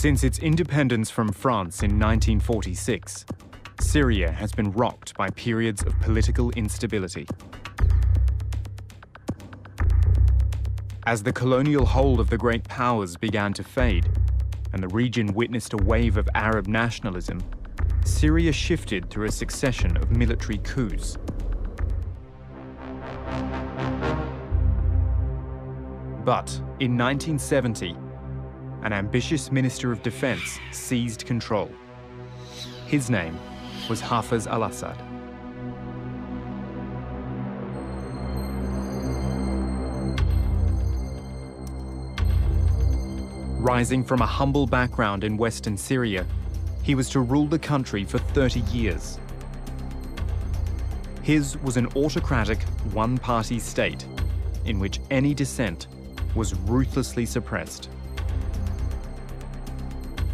Since its independence from France in 1946, Syria has been rocked by periods of political instability. As the colonial hold of the great powers began to fade, and the region witnessed a wave of Arab nationalism, Syria shifted through a succession of military coups. But in 1970, an ambitious minister of defense seized control. His name was Hafez al-Assad. Rising from a humble background in western Syria, he was to rule the country for 30 years. His was an autocratic, one-party state in which any dissent was ruthlessly suppressed.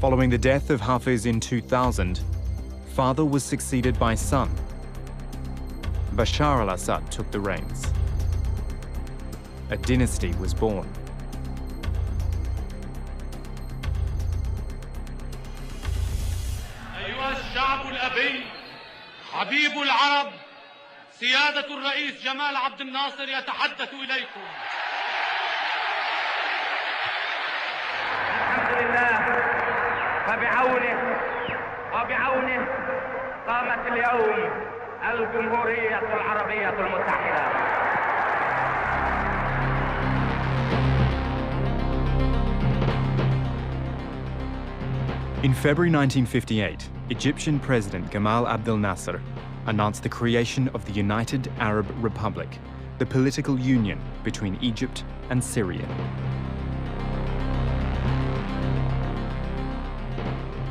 Following the death of Hafez in 2000, father was succeeded by son. Bashar al-Assad took the reins. A dynasty was born. أيها الشعب الأبي حبيب العرب سيادة الرئيس جمال عبد الناصر يتحدث إليكم. الحمد لله وبعونه قامت اليوم الجمهورية العربية المتحدة. In February 1958, Egyptian President Gamal Abdel Nasser announced the creation of the United Arab Republic, the political union between Egypt and Syria.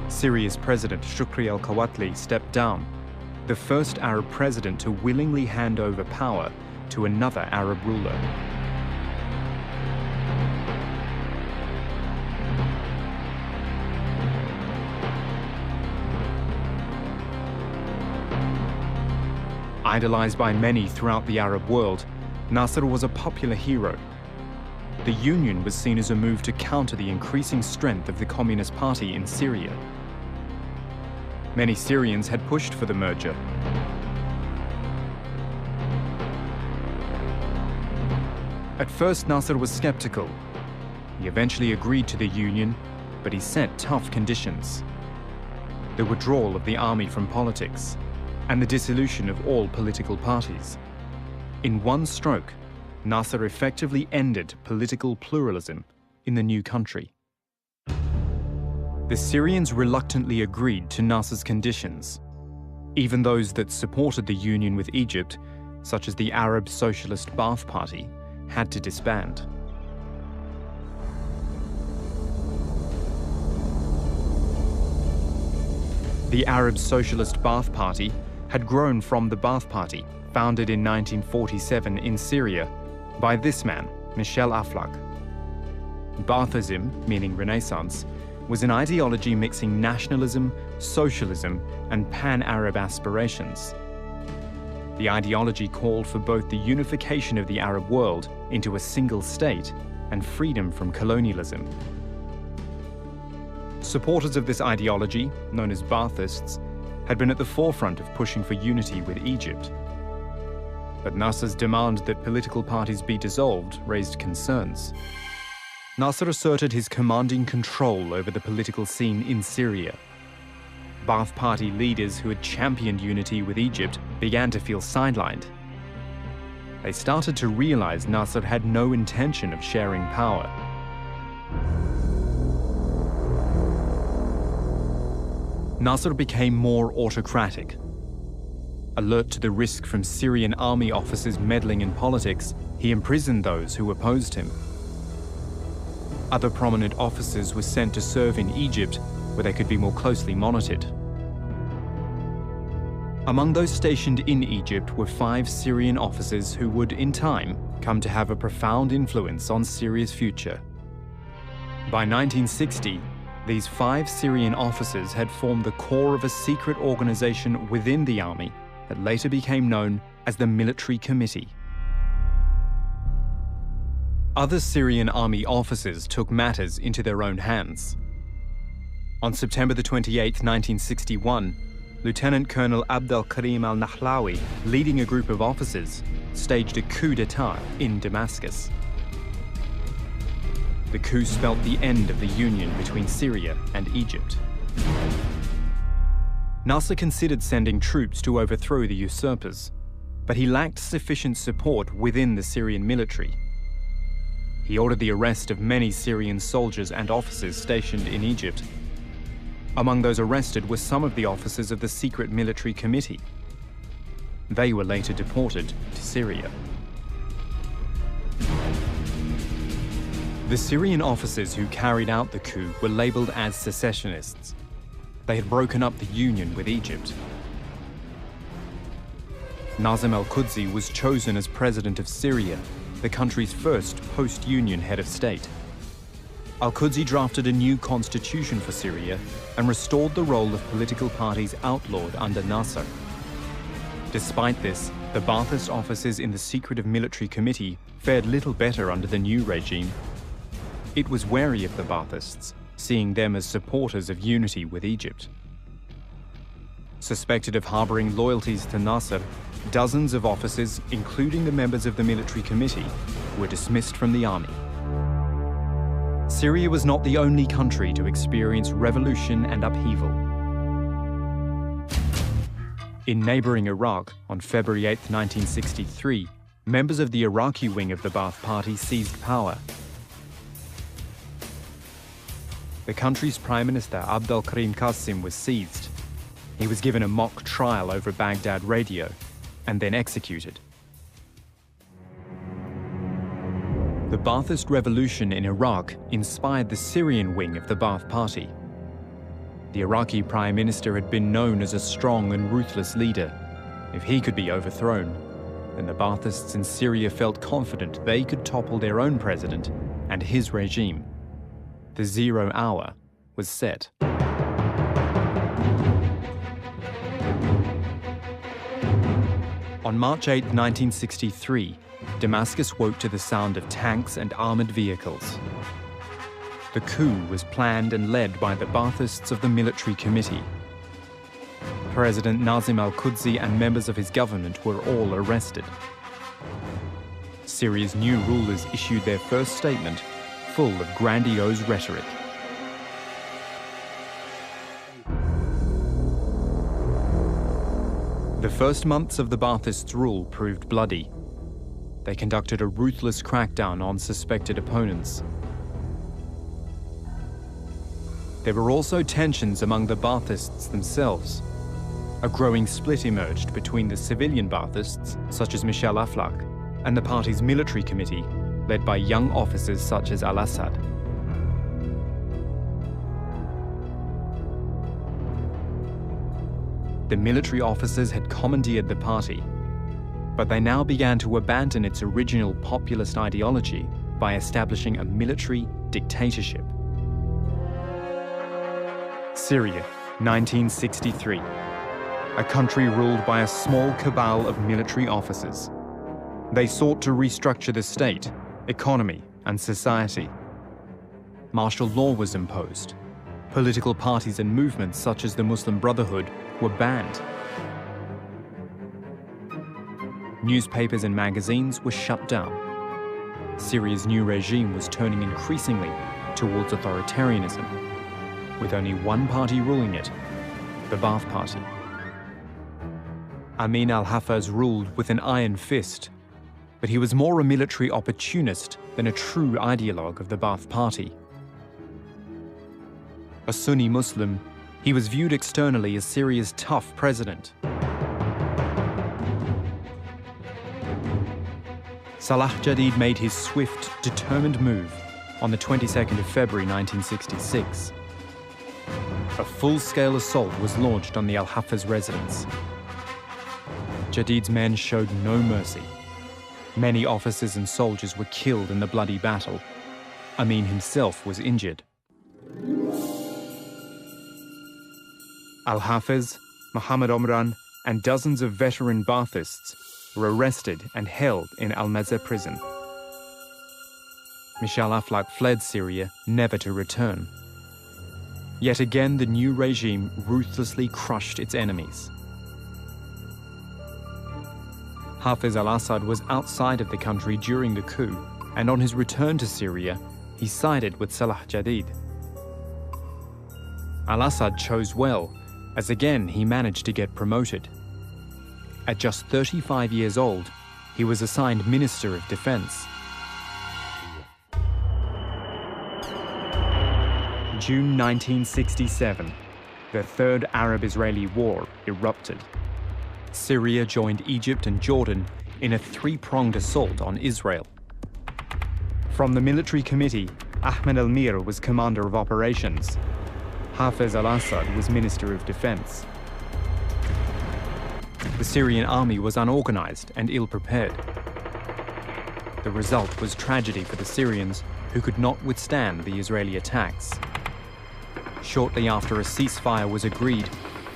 Syria's President Shukri al-Quwatli stepped down, the first Arab president to willingly hand over power to another Arab ruler. Idolized by many throughout the Arab world, Nasser was a popular hero. The union was seen as a move to counter the increasing strength of the Communist Party in Syria. Many Syrians had pushed for the merger. At first, Nasser was skeptical. He eventually agreed to the union, but he set tough conditions: the withdrawal of the army from politics, and the dissolution of all political parties. In one stroke, Nasser effectively ended political pluralism in the new country. The Syrians reluctantly agreed to Nasser's conditions. Even those that supported the union with Egypt, such as the Arab Socialist Ba'ath Party, had to disband. The Arab Socialist Ba'ath Party had grown from the Ba'ath Party, founded in 1947 in Syria by this man, Michel Aflaq. Ba'athism, meaning Renaissance, was an ideology mixing nationalism, socialism, and pan-Arab aspirations. The ideology called for both the unification of the Arab world into a single state and freedom from colonialism. Supporters of this ideology, known as Ba'athists, had been at the forefront of pushing for unity with Egypt. But Nasser's demand that political parties be dissolved raised concerns. Nasser asserted his commanding control over the political scene in Syria. Ba'ath Party leaders who had championed unity with Egypt began to feel sidelined. They started to realize Nasser had no intention of sharing power. Nasser became more autocratic. Alert to the risk from Syrian army officers meddling in politics, he imprisoned those who opposed him. Other prominent officers were sent to serve in Egypt, where they could be more closely monitored. Among those stationed in Egypt were 5 Syrian officers who would, in time, come to have a profound influence on Syria's future. By 1960, these 5 Syrian officers had formed the core of a secret organization within the army that later became known as the Military Committee. Other Syrian army officers took matters into their own hands. On September the 28th, 1961, Lieutenant Colonel Abd al-Karim al-Nahlawi, leading a group of officers, staged a coup d'etat in Damascus. The coup spelt the end of the union between Syria and Egypt. Nasser considered sending troops to overthrow the usurpers, but he lacked sufficient support within the Syrian military. He ordered the arrest of many Syrian soldiers and officers stationed in Egypt. Among those arrested were some of the officers of the secret military committee. They were later deported to Syria. The Syrian officers who carried out the coup were labeled as secessionists. They had broken up the union with Egypt. Nazim al-Qudsi was chosen as president of Syria, the country's first post-union head of state. Al-Qudsi drafted a new constitution for Syria and restored the role of political parties outlawed under Nasser. Despite this, the Ba'athist officers in the secretive military committee fared little better under the new regime. It was wary of the Ba'athists, seeing them as supporters of unity with Egypt. Suspected of harboring loyalties to Nasser, dozens of officers, including the members of the military committee, were dismissed from the army. Syria was not the only country to experience revolution and upheaval. In neighboring Iraq, on February 8, 1963, members of the Iraqi wing of the Ba'ath Party seized power. The country's Prime Minister Abd al-Karim Qasim was seized. He was given a mock trial over Baghdad radio and then executed. The Ba'athist revolution in Iraq inspired the Syrian wing of the Ba'ath Party. The Iraqi Prime Minister had been known as a strong and ruthless leader. If he could be overthrown, then the Ba'athists in Syria felt confident they could topple their own president and his regime. The 0 hour was set. On March 8, 1963, Damascus woke to the sound of tanks and armored vehicles. The coup was planned and led by the Ba'athists of the military committee. President Nazim al-Qudsi and members of his government were all arrested. Syria's new rulers issued their first statement, full of grandiose rhetoric. The first months of the Ba'athists' rule proved bloody. They conducted a ruthless crackdown on suspected opponents. There were also tensions among the Ba'athists themselves. A growing split emerged between the civilian Ba'athists, such as Michel Aflaq, and the party's military committee, led by young officers such as al-Assad. The military officers had commandeered the party, but they now began to abandon its original populist ideology by establishing a military dictatorship. Syria, 1963. A country ruled by a small cabal of military officers. They sought to restructure the state, economy, and society. Martial law was imposed. Political parties and movements such as the Muslim Brotherhood were banned. Newspapers and magazines were shut down. Syria's new regime was turning increasingly towards authoritarianism, with only one party ruling it, the Ba'ath Party. Amin al-Hafez ruled with an iron fist, but he was more a military opportunist than a true ideologue of the Ba'ath Party. A Sunni Muslim, he was viewed externally as Syria's tough president. Salah Jadid made his swift, determined move on the 22nd of February 1966. A full-scale assault was launched on the al-Hafez residence. Jadid's men showed no mercy. Many officers and soldiers were killed in the bloody battle. Amin himself was injured. Al-Hafez, Muhammad Omran, and dozens of veteran Ba'athists were arrested and held in Al-Mazeh prison. Michel Aflaq fled Syria, never to return. Yet again, the new regime ruthlessly crushed its enemies. Hafez al-Assad was outside of the country during the coup, and on his return to Syria, he sided with Salah Jadid. Al-Assad chose well, as again he managed to get promoted. At just 35 years old, he was assigned Minister of Defense. June 1967, the Third Arab-Israeli War erupted. Syria joined Egypt and Jordan in a three-pronged assault on Israel. From the military committee, Ahmed al-Mir was commander of operations. Hafez al-Assad was Minister of Defense. The Syrian army was unorganized and ill-prepared. The result was tragedy for the Syrians, who could not withstand the Israeli attacks. Shortly after a ceasefire was agreed,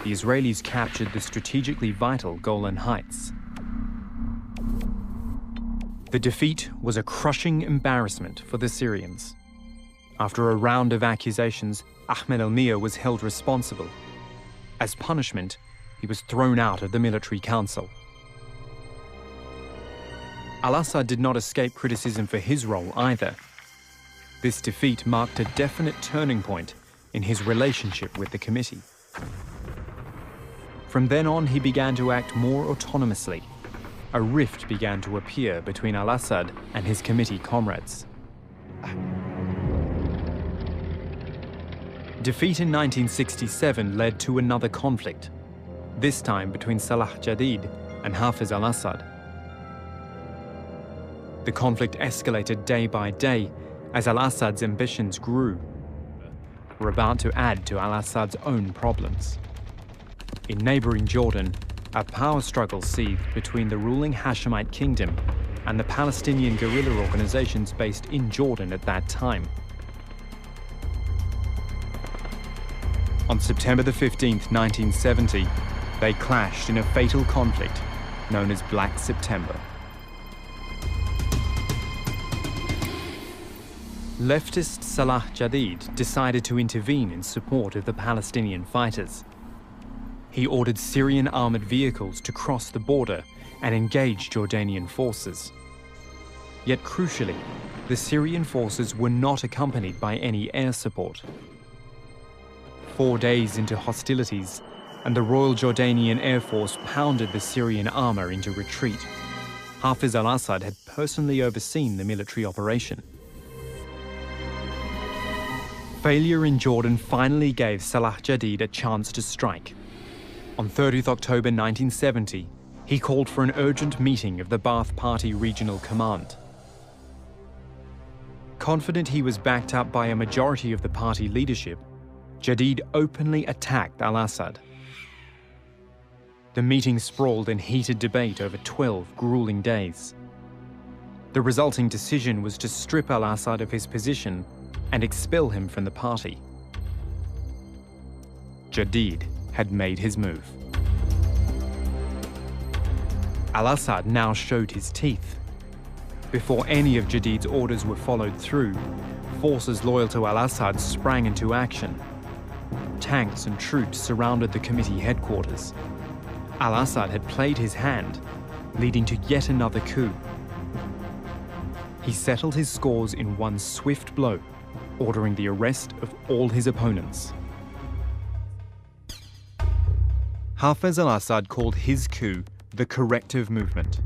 the Israelis captured the strategically vital Golan Heights. The defeat was a crushing embarrassment for the Syrians. After a round of accusations, Ahmed al-Mir was held responsible. As punishment, he was thrown out of the military council. Al-Assad did not escape criticism for his role either. This defeat marked a definite turning point in his relationship with the committee. From then on, he began to act more autonomously. A rift began to appear between al-Assad and his committee comrades. Defeat in 1967 led to another conflict, this time between Salah Jadid and Hafez al-Assad. The conflict escalated day by day as al-Assad's ambitions grew, were about to add to al-Assad's own problems. In neighboring Jordan, a power struggle seethed between the ruling Hashemite kingdom and the Palestinian guerrilla organizations based in Jordan at that time. On September 15th, 1970, they clashed in a fatal conflict known as Black September. Leftist Salah Jadid decided to intervene in support of the Palestinian fighters. He ordered Syrian armored vehicles to cross the border and engage Jordanian forces. Yet crucially, the Syrian forces were not accompanied by any air support. 4 days into hostilities, and the Royal Jordanian Air Force pounded the Syrian armor into retreat. Hafez al-Assad had personally overseen the military operation. Failure in Jordan finally gave Salah Jadid a chance to strike. On 30th October 1970, he called for an urgent meeting of the Ba'ath Party Regional Command. Confident he was backed up by a majority of the party leadership, Jadid openly attacked al-Assad. The meeting sprawled in heated debate over 12 grueling days. The resulting decision was to strip al-Assad of his position and expel him from the party. Jadid had made his move. Al-Assad now showed his teeth. Before any of Jadid's orders were followed through, forces loyal to al-Assad sprang into action. Tanks and troops surrounded the committee headquarters. Al-Assad had played his hand, leading to yet another coup. He settled his scores in one swift blow, ordering the arrest of all his opponents. Hafez al-Assad called his coup the corrective movement.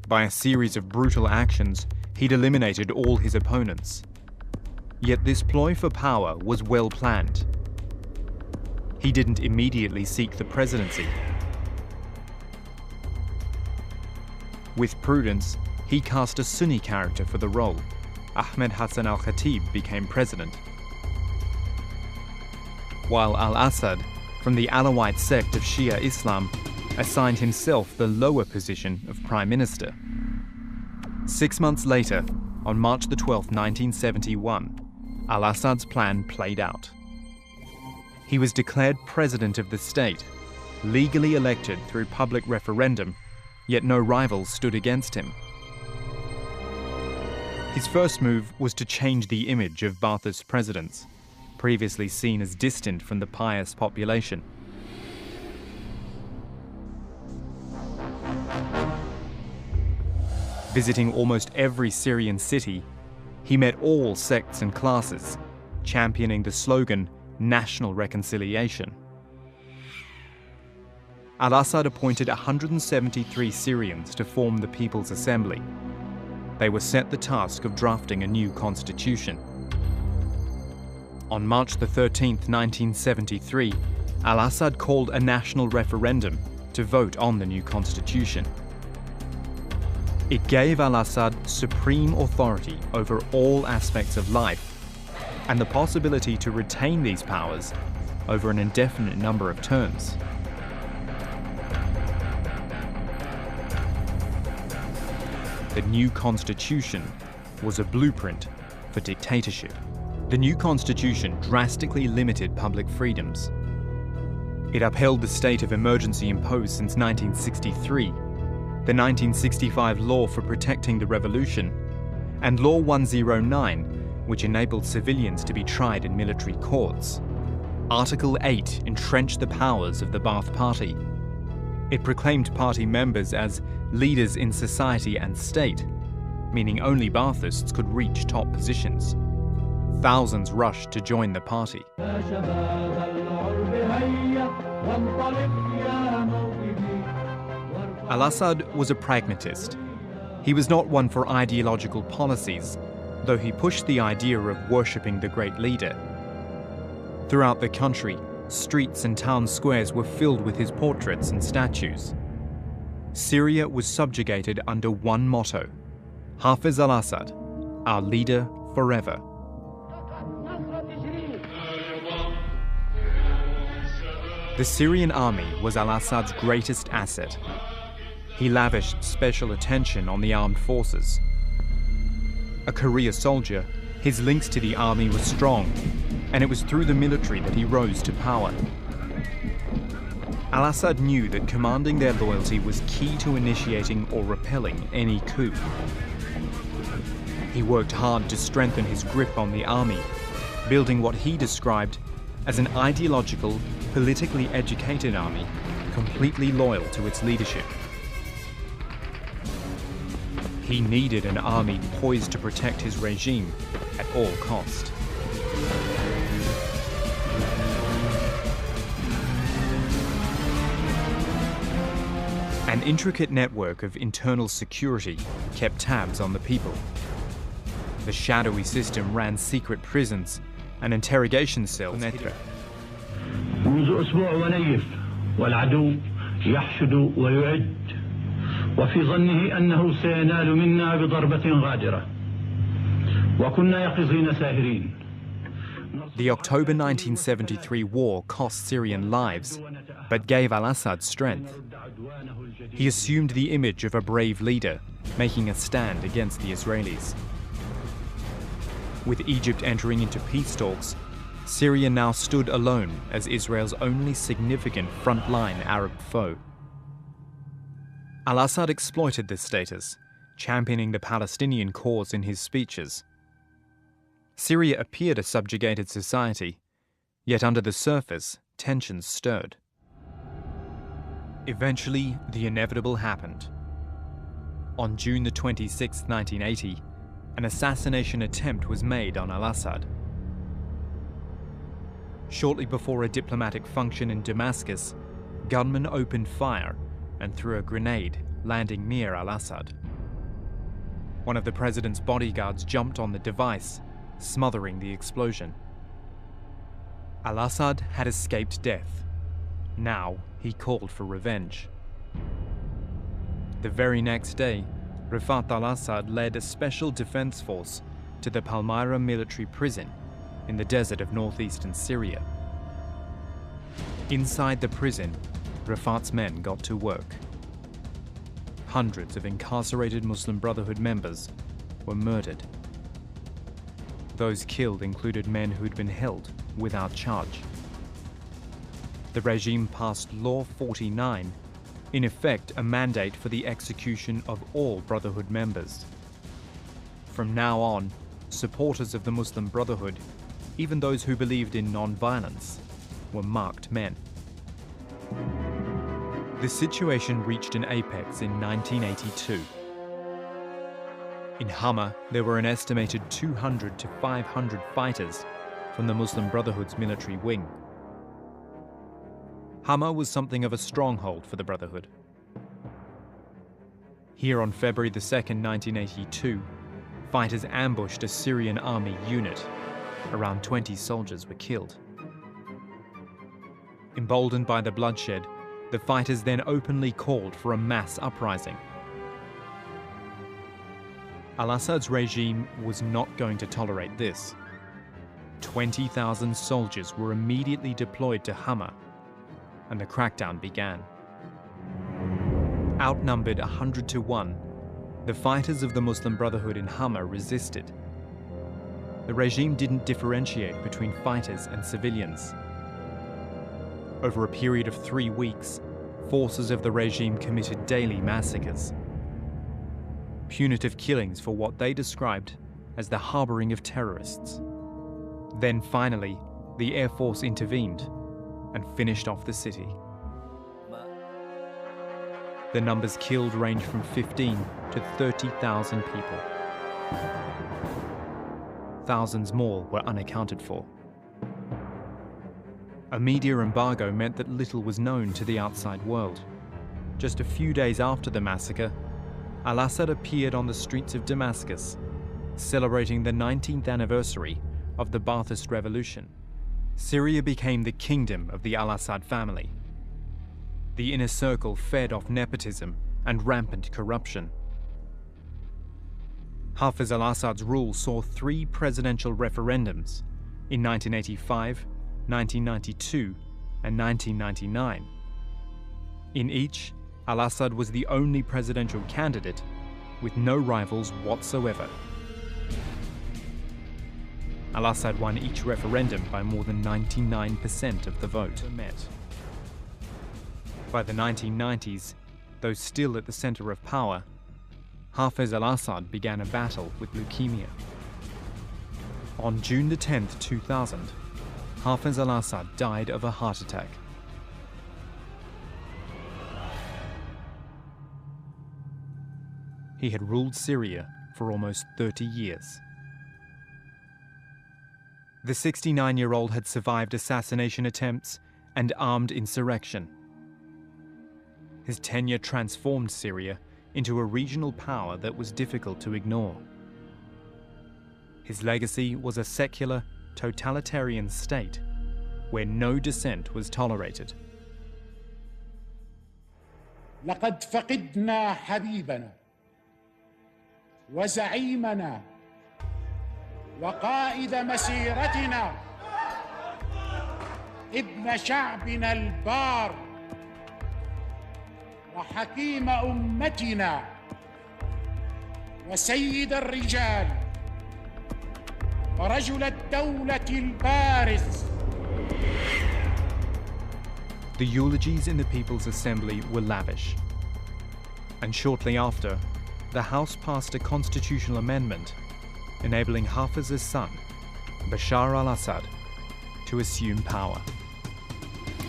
By a series of brutal actions, he'd eliminated all his opponents. Yet this ploy for power was well planned. He didn't immediately seek the presidency. With prudence, he cast a Sunni character for the role. Ahmed Hassan al-Khatib became president, while al-Assad, from the Alawite sect of Shia Islam, assigned himself the lower position of prime minister. 6 months later, on March 12, 1971, al-Assad's plan played out. He was declared president of the state, legally elected through public referendum, yet no rivals stood against him. His first move was to change the image of Ba'athist presidents, previously seen as distant from the pious population. Visiting almost every Syrian city, he met all sects and classes, championing the slogan, "National Reconciliation." Al-Assad appointed 173 Syrians to form the People's Assembly. They were set the task of drafting a new constitution. On March 13, 1973, Al-Assad called a national referendum to vote on the new constitution. It gave Al-Assad supreme authority over all aspects of life and the possibility to retain these powers over an indefinite number of terms. The new constitution was a blueprint for dictatorship. The new constitution drastically limited public freedoms. It upheld the state of emergency imposed since 1963, the 1965 law for protecting the revolution, and Law 109, which enabled civilians to be tried in military courts. Article 8 entrenched the powers of the Ba'ath Party. It proclaimed party members as leaders in society and state, meaning only Ba'athists could reach top positions. Thousands rushed to join the party. Al-Assad was a pragmatist. He was not one for ideological policies, though he pushed the idea of worshipping the great leader. Throughout the country, streets and town squares were filled with his portraits and statues. Syria was subjugated under one motto: Hafiz al-Assad, our leader forever. The Syrian army was al-Assad's greatest asset. He lavished special attention on the armed forces. A career soldier, his links to the army were strong, and it was through the military that he rose to power. Al-Assad knew that commanding their loyalty was key to initiating or repelling any coup. He worked hard to strengthen his grip on the army, building what he described as an ideological, politically educated army completely loyal to its leadership. He needed an army poised to protect his regime at all cost. An intricate network of internal security kept tabs on the people. The shadowy system ran secret prisons and interrogation cells. منذ أسبوع ونيف والعدو يحشد ويعد وفي ظنه أنه سينال منا بضربة غادرة وكنا يقظين ساهرين. The October 1973 war cost Syrian lives, but gave al-Assad strength. He assumed the image of a brave leader, making a stand against the Israelis. With Egypt entering into peace talks, Syria now stood alone as Israel's only significant frontline Arab foe. Al-Assad exploited this status, championing the Palestinian cause in his speeches. Syria appeared a subjugated society, yet under the surface, tensions stirred. Eventually, the inevitable happened. On June 26, 1980, an assassination attempt was made on al-Assad. Shortly before a diplomatic function in Damascus, gunmen opened fire and threw a grenade, landing near al-Assad. One of the president's bodyguards jumped on the device, smothering the explosion. Al-Assad had escaped death. Now he called for revenge. The very next day, Rafat al-Assad led a special defense force to the Palmyra military prison in the desert of northeastern Syria. Inside the prison, Rafat's men got to work. Hundreds of incarcerated Muslim Brotherhood members were murdered. Those killed included men who'd been held without charge. The regime passed Law 49, in effect a mandate for the execution of all Brotherhood members. From now on, supporters of the Muslim Brotherhood, even those who believed in non-violence, were marked men. The situation reached an apex in 1982. In Hama, there were an estimated 200 to 500 fighters from the Muslim Brotherhood's military wing. Hama was something of a stronghold for the Brotherhood. Here on February 2nd, 1982, fighters ambushed a Syrian army unit. Around 20 soldiers were killed. Emboldened by the bloodshed, the fighters then openly called for a mass uprising. Al-Assad's regime was not going to tolerate this. 20,000 soldiers were immediately deployed to Hama, and the crackdown began. Outnumbered 100 to 1, the fighters of the Muslim Brotherhood in Hama resisted. The regime didn't differentiate between fighters and civilians. Over a period of 3 weeks, forces of the regime committed daily massacres. Punitive killings for what they described as the harboring of terrorists. Then finally, the Air Force intervened and finished off the city. The numbers killed range from 15 to 30,000 people. Thousands more were unaccounted for. A media embargo meant that little was known to the outside world. Just a few days after the massacre, Al-Assad appeared on the streets of Damascus, celebrating the 19th anniversary of the Ba'athist Revolution. Syria became the kingdom of the Al-Assad family. The inner circle fed off nepotism and rampant corruption. Hafez al-Assad's rule saw 3 presidential referendums in 1985, 1992, and 1999. In each, al-Assad was the only presidential candidate with no rivals whatsoever. Al-Assad won each referendum by more than 99% of the vote. By the 1990s, though still at the center of power, Hafez al-Assad began a battle with leukemia. On June 10, 2000, Hafez al-Assad died of a heart attack. He had ruled Syria for almost 30 years. The 69-year-old had survived assassination attempts and armed insurrection. His tenure transformed Syria into a regional power that was difficult to ignore. His legacy was a secular, totalitarian state where no dissent was tolerated. لقد فقدنا حبيبنا وزعيمنا وقائد مسيرتنا ابن شعبنا البار وحكيم أمتنا وسيد الرجال ورجل الدولة البارز. The eulogies in the People's Assembly were lavish. And shortly after, the House passed a constitutional amendment enabling Hafez's son, Bashar al-Assad, to assume power.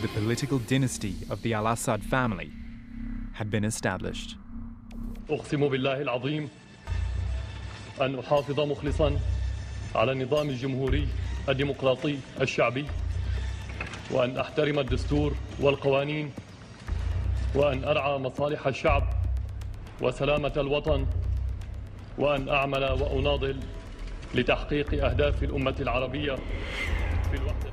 The political dynasty of the al-Assad family had been established. أقسم بالله العظيم أن أحافظ مخلصاً على النظام الجمهوري الديمقراطي الشعبي وأن أحترم الدستور والقوانين وأن أرعى مصالح الشعب وسلامة الوطن وأن أعمل وأناضل لتحقيق أهداف الأمة العربية في الوحدة